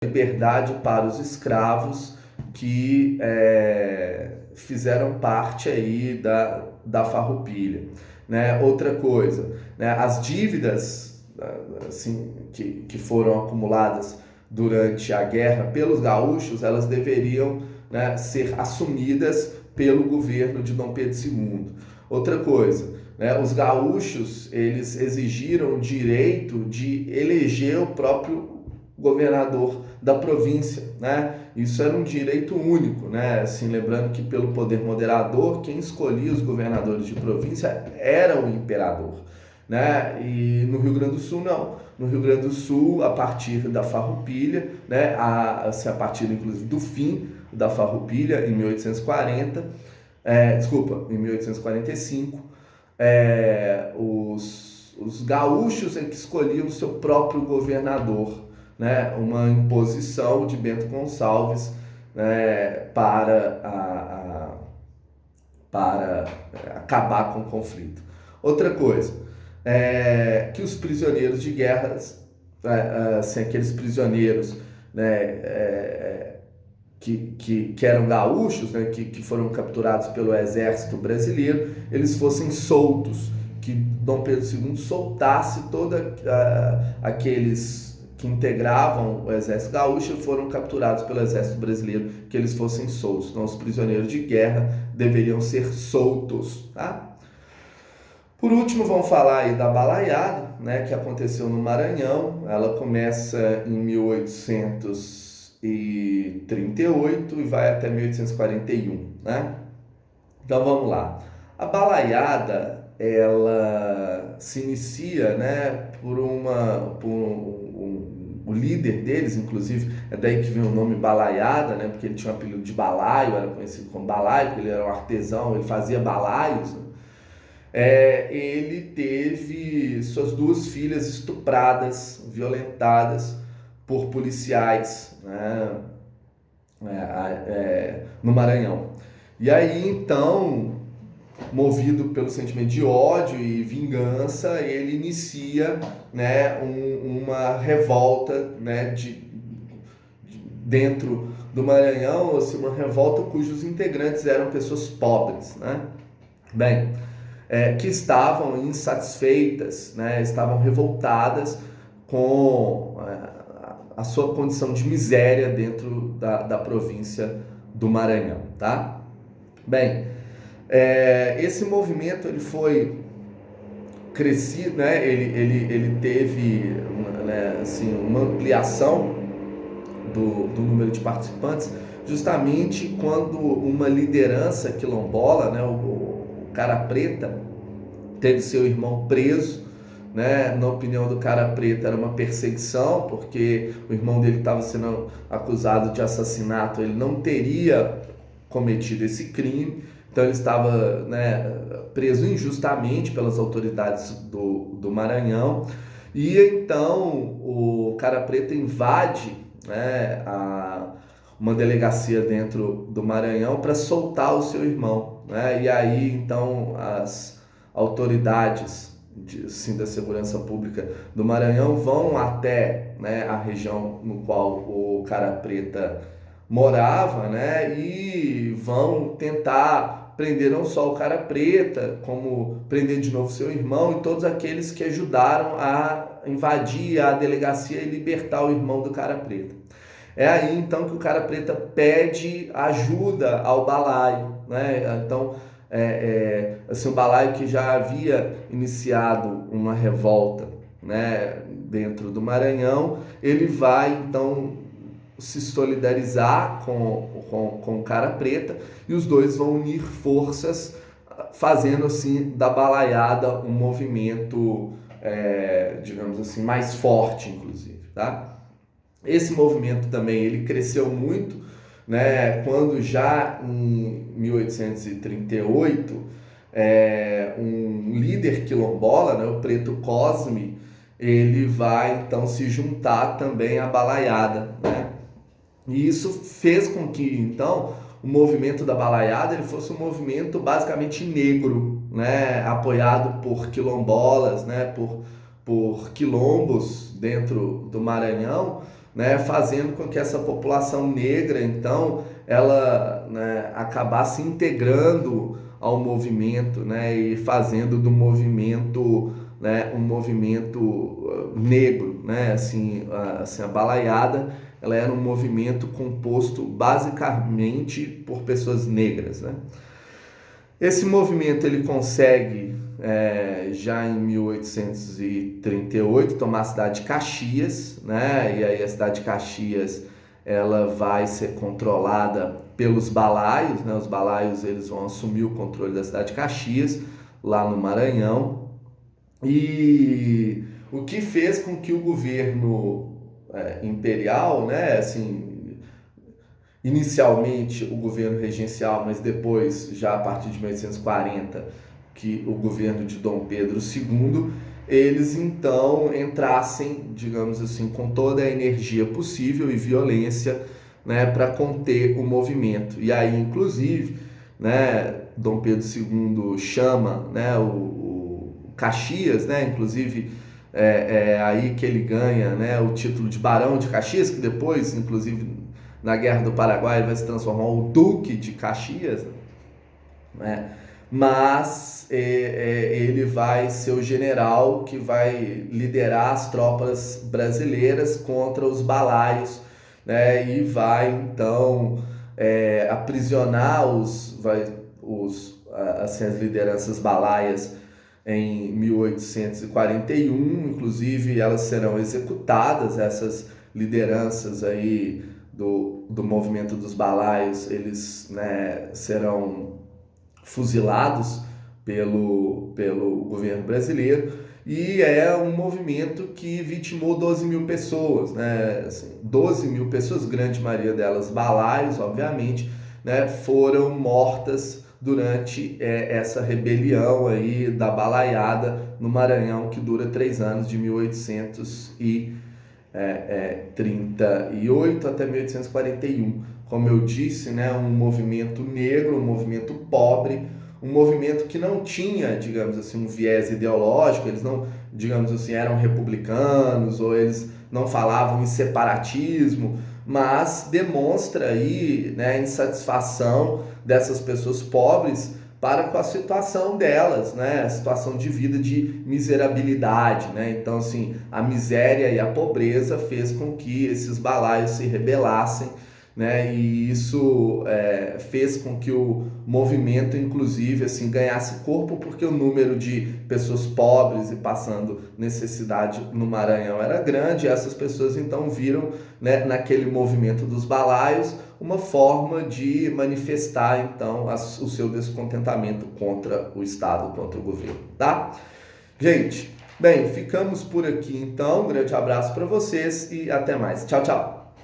liberdade para os escravos que fizeram parte aí da Farroupilha, né? Outra coisa, né? As dívidas assim, que foram acumuladas durante a guerra pelos gaúchos, elas deveriam, né, ser assumidas pelo governo de Dom Pedro II. Outra coisa, né, os gaúchos, eles exigiram o direito de eleger o próprio governador da província, né? Isso era um direito único, né? Assim, lembrando que pelo poder moderador, quem escolhia os governadores de província era o imperador, né? E no Rio Grande do Sul não. No Rio Grande do Sul, a partir da Farroupilha, né? A partir inclusive do fim da Farroupilha em 1840, em 1845, os gaúchos é que escolhiam o seu próprio governador, né? Uma imposição de Bento Gonçalves, né, para acabar com o conflito. Outra coisa, que os prisioneiros de guerra, assim, aqueles prisioneiros, né, que eram gaúchos, né, que foram capturados pelo exército brasileiro, eles fossem soltos, que Dom Pedro II soltasse todos aqueles que integravam o exército gaúcho e foram capturados pelo exército brasileiro, que eles fossem soltos. Então os prisioneiros de guerra deveriam ser soltos, tá? Por último, vamos falar aí da balaiada, né, que aconteceu no Maranhão. Ela começa em 1838 e vai até 1841, né? Então vamos lá. A balaiada, ela se inicia, né, o líder deles, inclusive, é daí que vem o nome balaiada, né, porque ele tinha o apelido de balaio, era conhecido como balaio, porque ele era um artesão, ele fazia balaios, né? Ele teve suas duas filhas estupradas, violentadas por policiais, né, no Maranhão. E aí, então, movido pelo sentimento de ódio e vingança, ele inicia, né, uma revolta, né, dentro do Maranhão, assim, uma revolta cujos integrantes eram pessoas pobres, né? Bem, que estavam insatisfeitas, né, estavam revoltadas com a sua condição de miséria dentro da província do Maranhão, tá? Bem, esse movimento ele foi crescido, né? Ele teve né, assim, uma ampliação do número de participantes, justamente quando uma liderança quilombola, né, o Cara Preta, teve seu irmão preso, né? Na opinião do Cara Preta era uma perseguição, porque o irmão dele estava sendo acusado de assassinato, ele não teria cometido esse crime, então ele estava, né, preso injustamente pelas autoridades do Maranhão, e então o Cara Preta invade, né, uma delegacia dentro do Maranhão para soltar o seu irmão, né? E aí então as autoridades assim, da segurança pública do Maranhão vão até, né, a região no qual o Cara Preta morava, né, e vão tentar prender não só o Cara Preta, como prender de novo seu irmão e todos aqueles que ajudaram a invadir a delegacia e libertar o irmão do Cara Preta. É aí então que o Cara Preta pede ajuda ao balaio, né? Então, assim, o balaio que já havia iniciado uma revolta, né, dentro do Maranhão, ele vai então se solidarizar com o Cara Preta e os dois vão unir forças, fazendo assim da balaiada um movimento, digamos assim, mais forte, inclusive, tá? Esse movimento também ele cresceu muito, né, quando já em 1838 um líder quilombola, né, o Preto Cosme, ele vai então se juntar também à balaiada, né? E isso fez com que então o movimento da balaiada ele fosse um movimento basicamente negro, né, apoiado por quilombolas, né, por quilombos dentro do Maranhão, né, fazendo com que essa população negra, então, ela, né, acabasse integrando ao movimento, né, e fazendo do movimento, né, um movimento negro, né, assim, a Balaiada, ela era um movimento composto basicamente por pessoas negras, né. Esse movimento ele consegue, já em 1838, tomar a cidade de Caxias, né? E aí a cidade de Caxias ela vai ser controlada pelos balaios, né? Os balaios eles vão assumir o controle da cidade de Caxias, lá no Maranhão. E o que fez com que o governo imperial, né? Assim, inicialmente o governo regencial, mas depois, já a partir de 1840, que o governo de Dom Pedro II, eles então entrassem, digamos assim, com toda a energia possível e violência, né, para conter o movimento. E aí, inclusive, né, Dom Pedro II chama, né, o Caxias, né, inclusive é aí que ele ganha, né, o título de Barão de Caxias, que depois, inclusive, na Guerra do Paraguai, ele vai se transformar o Duque de Caxias, né? Mas ele vai ser o general que vai liderar as tropas brasileiras contra os balaios, né? E vai então aprisionar assim, as lideranças balaias em 1841, inclusive elas serão executadas, essas lideranças aí do movimento dos balaios, eles, né, serão fuzilados pelo governo brasileiro, e é um movimento que vitimou 12 mil pessoas, né? Assim, 12 mil pessoas, grande maioria delas balaios, obviamente, né, foram mortas durante essa rebelião aí da balaiada no Maranhão, que dura 3 anos, de 1838 até 1841. Como eu disse, né, um movimento negro, um movimento pobre, um movimento que não tinha, digamos assim, um viés ideológico, eles não, digamos assim, eram republicanos ou eles não falavam em separatismo, mas demonstra aí, né, a insatisfação dessas pessoas pobres para com a situação delas, né? A situação de vida de miserabilidade, né? Então, assim, a miséria e a pobreza fez com que esses balaios se rebelassem, né? E isso fez com que o movimento, inclusive, assim, ganhasse corpo, porque o número de pessoas pobres e passando necessidade no Maranhão era grande, e essas pessoas então viram, né, naquele movimento dos balaios uma forma de manifestar então o seu descontentamento contra o Estado, contra o governo, tá? Gente, bem, ficamos por aqui então. Um grande abraço para vocês e até mais. Tchau, tchau.